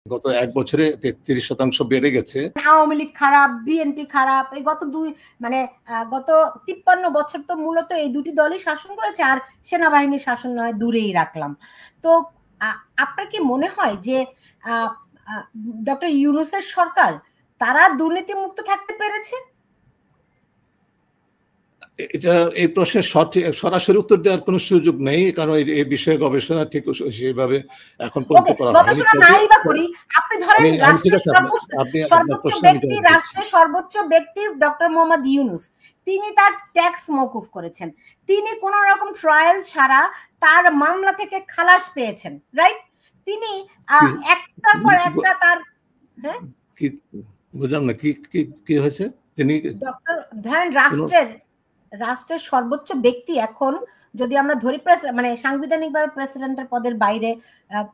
গত 1 বছরে 33% বেড়ে গেছে। আওয়ামী লীগ খারাপ, বিএনপি খারাপ, এই গত গত 53 বছর তো মূলত এই দুটি দলই শাসন করেছে, আর সেনাবাহিনীর শাসন নয় দূরেই রাখলাম। তো আপনার কি মনে হয় যে ডক্টর ইউনূসের সরকার তারা দুর্নীতিমুক্ত থাকতে পেরেছে? এটা এই প্রশ্নের সরাসরি উত্তর দেওয়ার কোনো সুযোগ নেই, কারণ এই বিষয়ে গবেষণা ঠিক সেভাবে এখন পর্যন্ত করা হয়নি। গবেষণা নাই বা করি, আপনি ধরেন রাষ্ট্রের সর্বোচ্চ ব্যক্তি ডক্টর মোহাম্মদ ইউনূস, তিনি তার ট্যাক্স মওকুফ করেছেন, তিনি কোন রকম ট্রায়াল ছাড়া তার মামলা থেকে খালাস পেয়েছেন, রাইট? তিনি একটার পর একটা তার কি বুঝলাম না কি হয়েছে। তিনি ডক্টর ধরেন রাষ্ট্রের সর্বোচ্চ ব্যক্তি, এখন যদি আমরা ধরি সাংবিধানিকভাবে প্রেসিডেন্টের পদের বাইরে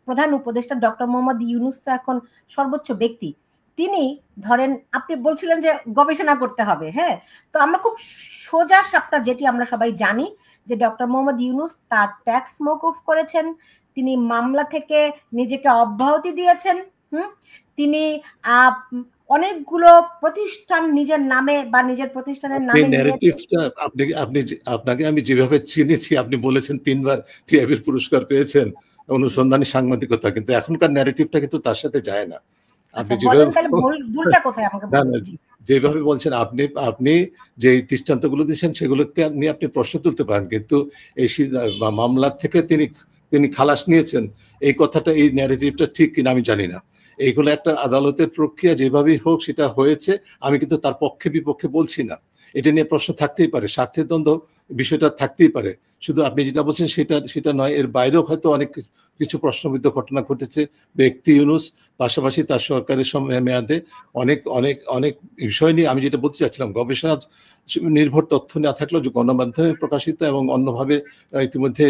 প্রধান উপদেষ্টা ডক্টর মোহাম্মদ ইউনূস তো এখন সর্বোচ্চ ব্যক্তি। তিনি ধরেন আপনি বলছিলেন যে গবেষণা করতে হবে, হ্যাঁ, তো আমরা খুব সোজা সাপটা যেটি আমরা সবাই জানি যে ডক্টর মোহাম্মদ ইউনূস তার ট্যাক্স মওকুফ করেছেন, তিনি মামলা থেকে নিজেকে অব্যাহতি দিয়েছেন, তিনি অনেকগুলো প্রতিষ্ঠান নিজের নামে বা নিজের প্রতিষ্ঠানের নামে আপনাকে আমি যেভাবে চিনেছি, আপনি বলেছেন 3 বার টিআইবির পুরস্কার পেয়েছেন অনুসন্ধানী সাংবাদিকতা, কিন্তু এখনকার ন্যারেটিভটা কিন্তু তার সাথে যায় না। আপনি যেভাবে বলছেন, আপনি যে দৃষ্টান্তগুলো দিচ্ছেন সেগুলোকে নিয়ে আপনি প্রশ্ন তুলতে পারেন, কিন্তু এই মামলা থেকে তিনি খালাস নিয়েছেন এই কথাটা, এই ন্যারেটিভটা ঠিক কিনা আমি জানি না। এইগুলো একটা আদালতের প্রক্রিয়া, যেভাবেই হোক সেটা হয়েছে, আমি কিন্তু তার পক্ষে বিপক্ষে বলছি না। এটা নিয়ে প্রশ্ন থাকতেই পারে, স্বার্থের দ্বন্দ্ব বিষয়টা থাকতেই পারে। শুধু আপনি যেটা বলছেন সেটা নয়, এর বাইরেও হয়তো অনেক কিছু প্রশ্নবিদ্ধ ঘটনা ঘটেছে। ব্যক্তি ইউনূস পাশাপাশি তার সরকারের মেয়াদে অনেক অনেক অনেক বিষয় নিয়ে আমি যেটা বলতে চাচ্ছিলাম, গবেষণা নির্ভর তথ্য না থাকলেও যে গণমাধ্যমে প্রকাশিত এবং অন্যভাবে ইতিমধ্যে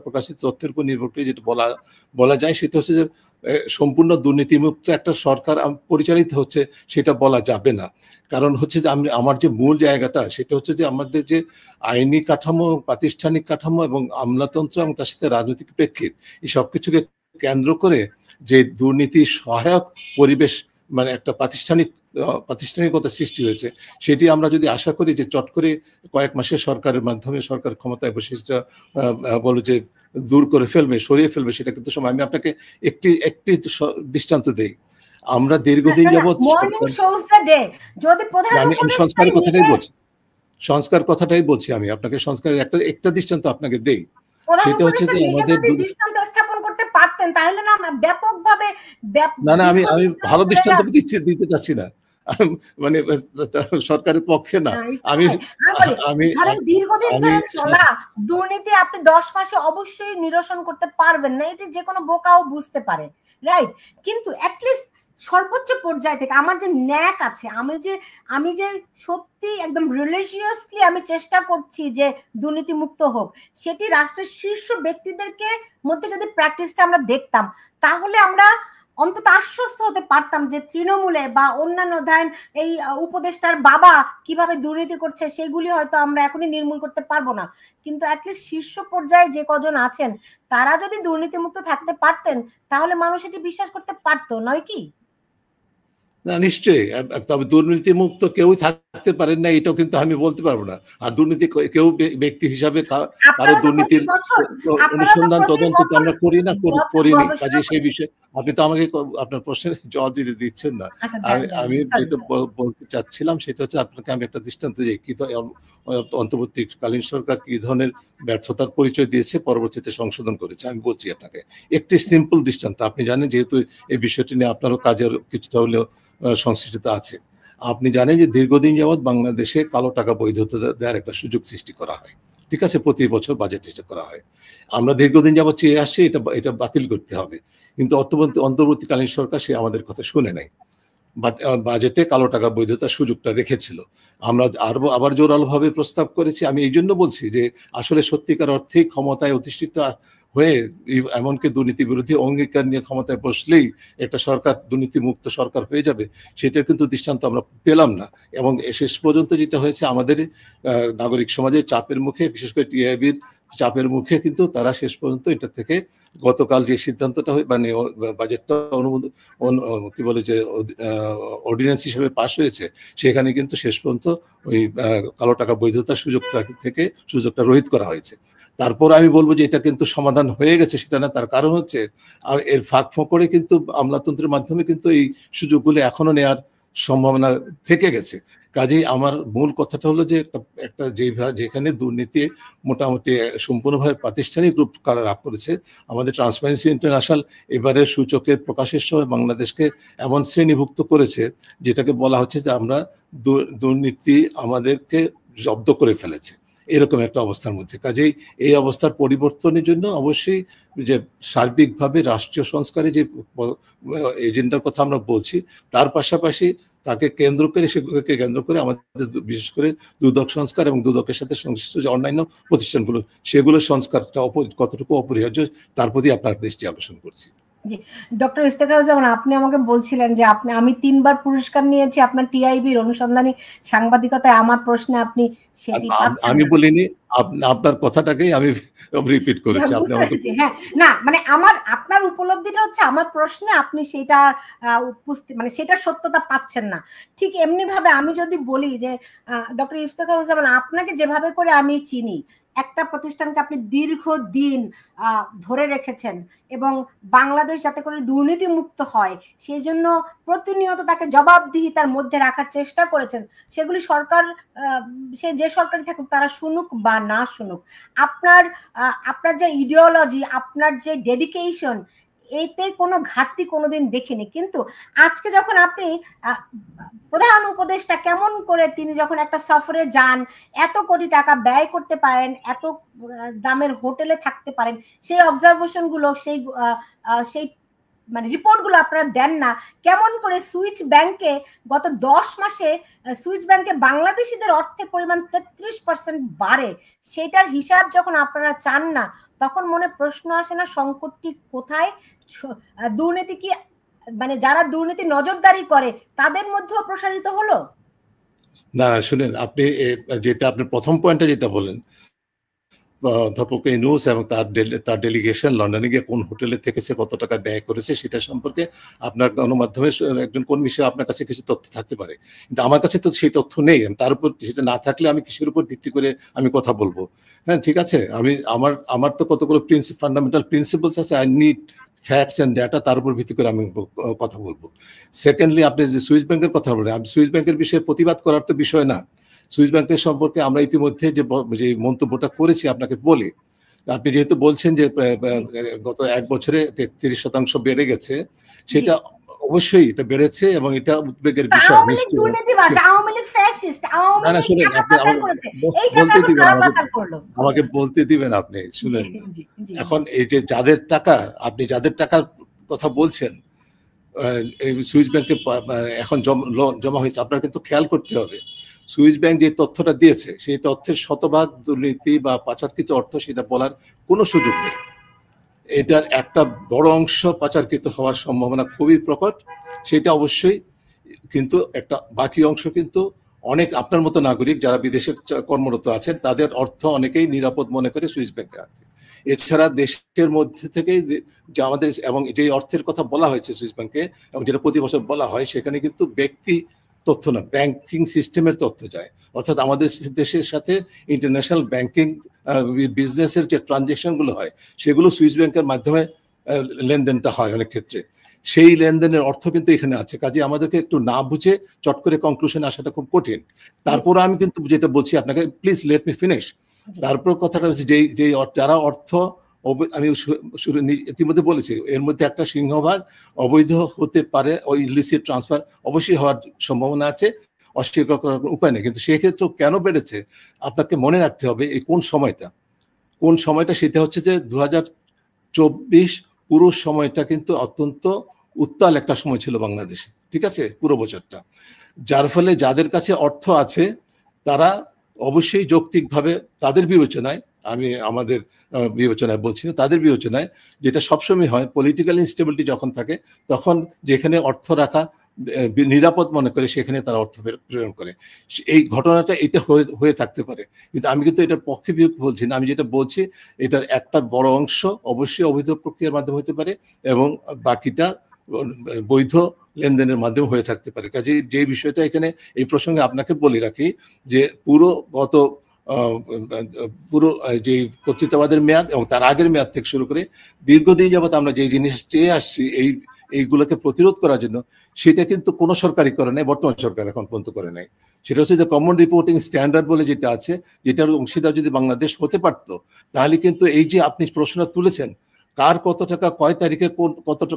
প্রকাশিত তথ্যের উপর নির্ভর করে যেটা বলা যায় সেটা হচ্ছে যে সম্পূর্ণ দুর্নীতিমুক্ত একটা সরকার পরিচালিত হচ্ছে সেটা বলা যাবে না। কারণ হচ্ছে যে আমার যে মূল জায়গাটা সেটা হচ্ছে যে আমাদের যে আইনি কাঠামো, প্রাতিষ্ঠানিক কাঠামো এবং আমলাতন্ত্র এবং তার সাথে রাজনৈতিক প্রেক্ষিত, এই সবকিছুকে কেন্দ্র করে যে দুর্নীতি সহায়ক পরিবেশ, একটা প্রাতিষ্ঠানিকতা সৃষ্টি হয়েছে, সেটি আমরা যদি আশা করি যে চট করে কয়েক মাসের সরকারের মাধ্যমে সরকার ক্ষমতায় বসে সেটা বলো যে দূর করে ফেলবে, সরিয়ে ফেলবে, সেটা কিন্তু সময়। আমি আপনাকে একটি দৃষ্টান্ত দেই। আমরা দীর্ঘদিন যাবৎ সংস্কার কথাটাই বলছি, আমি আপনাকে সংস্কারের একটা দৃষ্টান্ত আপনাকে দেই। সেটা হচ্ছে যে আমাদের দৃষ্টান্ত স্থাপন করতে পারতেন, তাহলে না ব্যাপকভাবে না আমি ভালো দৃষ্টান্ত দিতে চাচ্ছি না, সরকারের পক্ষে না। দীর্ঘদিন ধরে চলা দুর্নীতি আপনি 10 মাসে অবশ্যই নিরসন করতে পারবেন না, এটি যে কোনো বোকাও বুঝতে পারে, রাইট? কিন্তু অ্যাটলিস্ট সর্বোচ্চ পর্যায় থেকে আমার যে ন্যাক আছে, আমি যে সত্যি একদম রিলিজিয়াসলি আমি চেষ্টা করছি যে দুর্নীতি মুক্ত হোক, সেটি রাষ্ট্রের শীর্ষ ব্যক্তিদেরকে মধ্যে যদি প্র্যাকটিসটা আমরা দেখতাম, তাহলে আমরা অন্তত আশ্বস্ত হতে পারতাম যে তৃণমূলে বা অন্যান্য ধরেন এই উপদেষ্টার বাবা কিভাবে দুর্নীতি করছে সেগুলি হয়তো আমরা এখনই নির্মূল করতে পারবো না, কিন্তু অ্যাটলিস্ট শীর্ষ পর্যায়ে যে কজন আছেন তারা যদি দুর্নীতিমুক্ত থাকতে পারতেন তাহলে মানুষ এটি বিশ্বাস করতে পারতো, নয় কি? না, নিশ্চয়ই। তবে দুর্নীতি মুক্ত কেউ থাকতে পারেন না এটাও কিন্তু আমি বলতে পারবো না। আর দুর্নীতি কেউ ব্যক্তি হিসাবে কারো দুর্নীতির অনুসন্ধান তদন্ত আমরা করিনি। কাজে সেই বিষয়ে আপনি তো আমাকে আপনার প্রশ্নের জবাব দিচ্ছেন না। আমি যেটা বলতে চাচ্ছিলাম সেটা হচ্ছে আপনাকে আমি একটা দৃষ্টান্ত দিই, কি অন্তর্বর্তীকালীন সরকার কি ধরনের ব্যর্থতার পরিচয় দিয়েছে, পরবর্তীতে সংশোধন করেছে। আমি বলছি আপনাকে একটি সিম্পল দৃষ্টান্ত। আপনি জানেন, যেহেতু এই বিষয়টি নিয়ে আপনারও কাজের কিছুটা হলেও সংশ্লিষ্টতা আছে, আপনি জানেন যে দীর্ঘদিন যাবৎ বাংলাদেশে কালো টাকা বৈধতা দেওয়ার একটা সুযোগ সৃষ্টি করা হয়, ঠিক আছে, প্রতি বছর বাজেট করা হয়। আমরা দীর্ঘদিন যাবৎ চেয়ে আসছি এটা বাতিল করতে হবে, কিন্তু অন্তর্বর্তীকালীন সরকার সে আমাদের কথা শুনে নাই, বাজেটে কালো টাকা বৈধতার সুযোগটা রেখেছিল। আমরা আবার জোরালোভাবে প্রস্তাব করেছি। আমি এই জন্য বলছি যে আসলে সত্যিকার অর্থেই ক্ষমতায় অধিষ্ঠিত হয়ে এমনকি দুর্নীতি বিরোধী অঙ্গীকার নিয়ে ক্ষমতায় বসলেই একটা সরকার দুর্নীতি মুক্ত সরকার হয়ে যাবে, সেটার কিন্তু দৃষ্টান্ত আমরা পেলাম না। এবং শেষ পর্যন্ত যেটা হয়েছে, আমাদের নাগরিক সমাজের চাপের মুখে, বিশেষ করে টিআইবির চাপের মুখে কিন্তু তারা শেষ পর্যন্ত এটা থেকে গতকাল যে সিদ্ধান্তটা মানে বাজেটটা অনুমোদন কি বলে যে অর্ডিন্যান্স হিসেবে পাশ হয়েছে, সেখানে কিন্তু শেষ পর্যন্ত ওই কালো টাকা বৈধতার সুযোগটা রহিত করা হয়েছে। তারপর আমি বলবো যে এটা কিন্তু সমাধান হয়ে গেছে সেটা না, তার কারণ হচ্ছে আর এর ফাঁক ফোঁকরে কিন্তু আমলাতন্ত্রের মাধ্যমে কিন্তু এই সুযোগগুলো এখনো নেওয়ার সম্ভাবনা থেকে গেছে। কাজেই আমার মূল কথাটা হলো যে একটা যেখানে দুর্নীতি মোটামুটি সম্পূর্ণভাবে প্রাতিষ্ঠানিক রূপ লাভ করেছে, আমাদের ট্রান্সপারেন্সি ইন্টারন্যাশনাল এবারের সূচকের প্রকাশের সময় বাংলাদেশকে এমন শ্রেণীভুক্ত করেছে যেটাকে বলা হচ্ছে যে আমরা দুর্নীতি আমাদেরকে জব্দ করে ফেলেছে, এরকম একটা অবস্থার মধ্যে। কাজেই এই অবস্থার পরিবর্তনের জন্য অবশ্যই যে সার্বিকভাবে রাষ্ট্রীয় সংস্কারে যে এজেন্ডার কথা আমরা বলছি, তার পাশাপাশি তাকে কেন্দ্র করে সেগুলোকে কেন্দ্র করে আমাদের বিশেষ করে দুদক সংস্কার এবং দুদকের সাথে সংশ্লিষ্ট যে অন্যান্য প্রতিষ্ঠানগুলো, সেগুলোর সংস্কারটা কতটুকু অপরিহার্য তার প্রতি আপনার দৃষ্টি আকর্ষণ করছি। জি, ডক্টর ইফতেখারুজ্জামান, আপনি আমাকে বলছিলেন যে আমি 3 বার পুরস্কার নিয়েছি আপনার টিআইবির অনুসন্ধানী সাংবাদিকতায়, আমার প্রশ্নে আপনি সেটি পাচ্ছেন। আমি বলিনি, আপনার কথাটাকেই আমি রিপিট করেছি। আপনি আমাকে হ্যাঁ, না মানে আপনার উপলব্ধিটা হচ্ছে আমার প্রশ্নে আপনি সেটা মানে সেটার সত্যতা পাচ্ছেন না। ঠিক এমনি ভাবে আমি যদি বলি যে ডক্টর ইফতেখারুজ্জামান, আপনাকে যেভাবে করে আমি চিনি, একটা প্রতিষ্ঠানকে আপনি দীর্ঘদিন ধরে রেখেছেন এবং বাংলাদেশ যাতে করে দুর্নীতি মুক্ত হয় সেই জন্য প্রতিনিয়ত তাকে জবাবদিহিতার মধ্যে রাখার চেষ্টা করেছেন। সেগুলি সরকার, সে যে সরকারই থাকুক, তারা শুনুক বা না শুনুক, আপনার যে ইডিওলজি, আপনার যে ডেডিকেশন, এতে কোনো ঘাটতি কোনোদিন দেখিনি। কিন্তু আজকে যখন আপনি প্রধান উপদেষ্টা কেমন করে তিনি যখন একটা সফরে যান, এত কোটি টাকা ব্যয় করতে পারেন, এত দামের হোটেলে থাকতে পারেন, সেই অবজারভেশন গুলো, সেই মানে রিপোর্ট গুলো আপনারা দেন না। কেমন করে সুইচ ব্যাংকে গত 10 মাসে সুইচ ব্যাংকে বাংলাদেশিদের অর্থের পরিমাণ 33% বাড়ে, সেটার হিসাব যখন আপনারা চান না, তখন মনে প্রশ্ন আসে না সংকটটি কোথায়? দুর্নীতি কি মানে যারা দুর্নীতি নজরদারি করে তাদের মধ্যেও প্রসারিত হলো? না শুনেন, আপনি যেটা আপনার প্রথম পয়েন্টটা যেটা বলেন, অধ্যাপক ইউনূস এবং তার ডেলিগেশন লন্ডনে গিয়ে কোন হোটেলে থেকেছে, কত টাকা ব্যয় করেছে, সেটা সম্পর্কে আপনার গণমাধ্যমে একজন কর্মী হিসেবে আপনার কাছে কিছু তথ্য থাকতে পারে, কিন্তু আমার কাছে তো সেই তথ্য নেই। তার উপর সেটা না থাকলে আমি কিসের উপর ভিত্তি করে আমি কথা বলবো? হ্যাঁ, ঠিক আছে, আমার তো কতগুলো ফান্ডামেন্টাল প্রিন্সিপলস আছে, I need facts and data, তার উপর ভিত্তি করে আমি কথা বলবো। সেকেন্ডলি, আপনি যে সুইস ব্যাংকের কথা বলেন, সুইস ব্যাংকের বিষয়ে প্রতিবাদ করার তো বিষয় না। সুইস ব্যাংকের সম্পর্কে আমরা ইতিমধ্যে যে মন্তব্যটা করেছি আপনাকে বলি। আপনি যেহেতু বলছেন যে গত 1 বছরে 33% বেড়ে গেছে, সেটা অবশ্যই এটা বেড়েছে এবং এটা উদ্বেগের বিষয়। আমাকে বলতে দিবেন আপনি, শুনেন। এখন এই যে যাদের টাকার কথা বলছেন এই সুইস ব্যাংকে এখন জমা হয়েছে, আপনার কিন্তু খেয়াল করতে হবে সুইস ব্যাংক যে তথ্যটা দিয়েছে সেই তথ্যের শতভাগ দুর্নীতি বা পাচারকৃত অর্থ সেটা বলার কোনো সুযোগ নেই। এটার একটা বড় অংশ পাচারকৃত হওয়ার সম্ভাবনা খুবই প্রকট, সেটা অবশ্যই, কিন্তু একটা বাকি অংশ কিন্তু অনেক আপনার মতো নাগরিক যারা বিদেশে কর্মরত আছেন তাদের অর্থ অনেকেই নিরাপদ মনে করে সুইস ব্যাংকে আছে। এছাড়া দেশের মধ্যে থেকে যে আমাদের এবং যে অর্থের কথা বলা হয়েছে সুইস ব্যাংকে এবং যেটা প্রতি বছর বলা হয়, সেখানে কিন্তু ব্যক্তি তথ্য না, ব্যাংকিং সিস্টেমের তথ্য যায়। অর্থাৎ আমাদের দেশের সাথে ইন্টারন্যাশনাল ব্যাংকিং বিজনেসের যে ট্রানজেকশনগুলো হয় সেগুলো সুইস ব্যাংকের মাধ্যমে লেনদেনটা হয় অনেক ক্ষেত্রে। সেই লেনদেনের অর্থ কিন্তু এখানে আছে। কাজে আমাদেরকে একটু না বুঝে চট করে কনক্লুশন আসাটা খুব কঠিন। তারপর আমি কিন্তু যেটা বলছি আপনাকে, প্লিজ লেট মি ফিনিশ। তারপর কথাটা হচ্ছে যেই যারা অর্থ, আমি ইতিমধ্যে বলেছি, এর মধ্যে একটা সিংহভাগ অবৈধ হতে পারে, ওই ইলিসিট ট্রান্সফার অবশ্যই হওয়ার সম্ভাবনা আছে, অস্বীকার করার উপায় নেই। কিন্তু সেক্ষেত্রে কেন বেড়েছে আপনাকে মনে রাখতে হবে এই কোন সময়টা, সেটা হচ্ছে যে 2024 পুরো সময়টা কিন্তু অত্যন্ত উত্তাল একটা সময় ছিল বাংলাদেশে, ঠিক আছে, পুরো বছরটা। যার ফলে যাদের কাছে অর্থ আছে তারা অবশ্যই যৌক্তিকভাবে তাদের বিবেচনায়, আমি আমাদের বিবেচনায় বলছি না, তাদের বিবেচনায় যেটা সবসময় হয়, পলিটিক্যাল ইনস্টেবিলিটি যখন থাকে তখন যেখানে অর্থ রাখা নিরাপদ মনে করে সেখানে তারা অর্থ প্রেরণ করে। এই ঘটনাটা এটা হয়ে থাকতে পারে, কিন্তু আমি কিন্তু এটার পক্ষে বিপক্ষে বলছি না। আমি যেটা বলছি এটার একটা বড় অংশ অবশ্যই অবৈধ প্রক্রিয়ার মাধ্যমে হতে পারে এবং বাকিটা বৈধ লেনদেনের মাধ্যমে হয়ে থাকতে পারে। কাজে যে বিষয়টা এখানে এই প্রসঙ্গে আপনাকে বলে রাখি যে পুরো যে কর্তৃত্ববাদের মেয়াদ এবং তার আগের মেয়াদ থেকে শুরু করে দীর্ঘদিন যাবত আমরা যে জিনিস চেয়ে আসছি এইগুলোকে প্রতিরোধ করার জন্য, সেটা কিন্তু কোনো সরকারই করে নাই, বর্তমান সরকার এখন পর্যন্ত করে নাই। সেটা হচ্ছে যে কমন রিপোর্টিং স্ট্যান্ডার্ড বলে যেটা আছে, যেটার অংশীদার যদি বাংলাদেশ হতে পারতো, তাহলে কিন্তু এই যে আপনি প্রশ্নটা তুলেছেন কার কত টাকা কয় তারিখে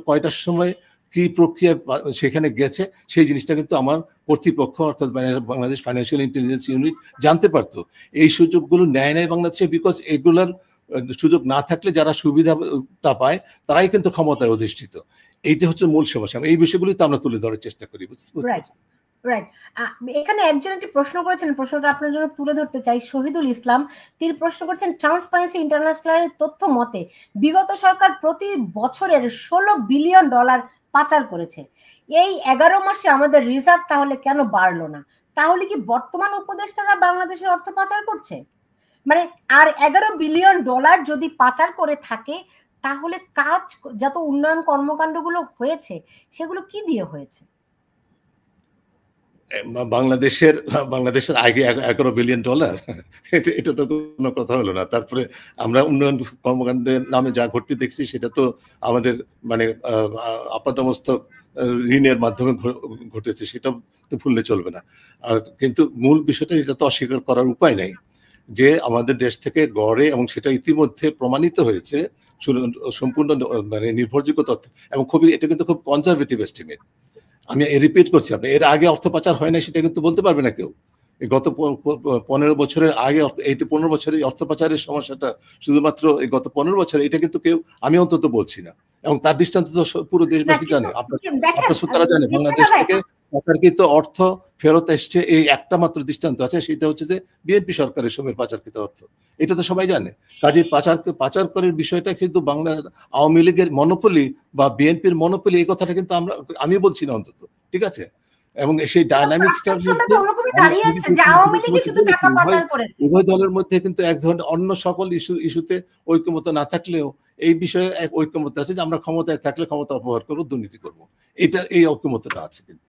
কয়টার সময় কি প্রক্রিয়া সেখানে গেছে, সেই জিনিসটা কিন্তু আমার কর্তৃপক্ষ অর্থাৎ বাংলাদেশ ফাইন্যান্সিয়াল ইন্টেলিজেন্স ইউনিট জানতে পারতো। এই সুযোগগুলো নেয় নাই বাংলাদেশে, বিকজ এগুলার সুযোগ না থাকলে যারা সুবিধাটা পায় তারাই কিন্তু ক্ষমতায় অধিষ্ঠিত। এইটা হচ্ছে মূল সমস্যা। এই বিষয়গুলি তো আমরা তুলে ধরার চেষ্টা করি। রাইট। এখানে একজন একটি প্রশ্ন করেছেন, প্রশ্নটা আপনার জন্য তুলে ধরতে চাই। শহীদুল ইসলাম, তিনি প্রশ্ন করেছেন, ট্রান্সপারেন্সি ইন্টারন্যাশনালের তথ্য মতে বিগত সরকার প্রতি বছরের $16 বিলিয়ন পাচার করেছে। এই 11 মাসে আমাদের রিজার্ভ তাহলে কেন বাড়লো না? তাহলে কি বর্তমান উপদেষ্টারা বাংলাদেশের অর্থ পাচার করছে? মানে আর $11 বিলিয়ন যদি পাচার করে থাকে, তাহলে কাজ যত উন্নয়ন কর্মকাণ্ডগুলো হয়েছে সেগুলো কি দিয়ে হয়েছে? বাংলাদেশের আগে $11 বিলিয়ন, এটা তো কোনো কথা হলো না। তারপরে আমরা উন্নয়ন কর্মকাণ্ডের নামে যা ঘটতে দেখছি সেটা তো আমাদের মানে আপাতমস্তক ঋণের মাধ্যমে ঘটেছে, সেটা তো ভুললে চলবে না। কিন্তু মূল বিষয়টা এটা তো অস্বীকার করার উপায় নাই যে আমাদের দেশ থেকে গড়ে, এবং সেটা ইতিমধ্যে প্রমাণিত হয়েছে সম্পূর্ণ মানে নির্ভরযোগ্য তথ্য, এবং এটা কিন্তু খুব কনজারভেটিভ এস্টিমেট। আমি রিপিট করছি, আপনি এর আগে অর্থ পাচার হয় না সেটা কিন্তু বলতে পারবে না কেউ। গত 15 বছরের আগে, এই 15 বছরের অর্থ পাচারের সমস্যাটা শুধুমাত্র এই গত 15 বছরে, এটা কিন্তু কেউ, আমি অন্তত বলছি না, এবং তার দৃষ্টান্ত তো পুরো দেশবাসী জানে, আপনার শ্রোতারা জানে। বাংলাদেশ থেকে পাচারকৃত অর্থ ফেরত এসছে এই একটা মাত্র দৃষ্টান্ত আছে, সেটা হচ্ছে যে বিএনপি সরকারের সময় পাচারকৃত অর্থ। এটা তো সবাই জানে। কাজে পাচার করার বিষয়টা কিন্তু আওয়ামী লীগের মনোপলি বা বিএনপির মনোপলি, এই কথাটা কিন্তু আমি বলছি না অন্তত, ঠিক আছে? এবং সেই ডায়নামিক্সটার মধ্যে উভয় দলের মধ্যে কিন্তু এক ধরনের অন্য সকল ইস্যুতে ঐক্যমত না থাকলেও এই বিষয়ে এক ঐক্যমত আছে যে আমরা ক্ষমতায় থাকলে ক্ষমতা অপব্যবহার করবো, দুর্নীতি করবো, এই ঐক্যমতটা আছে। কিন্তু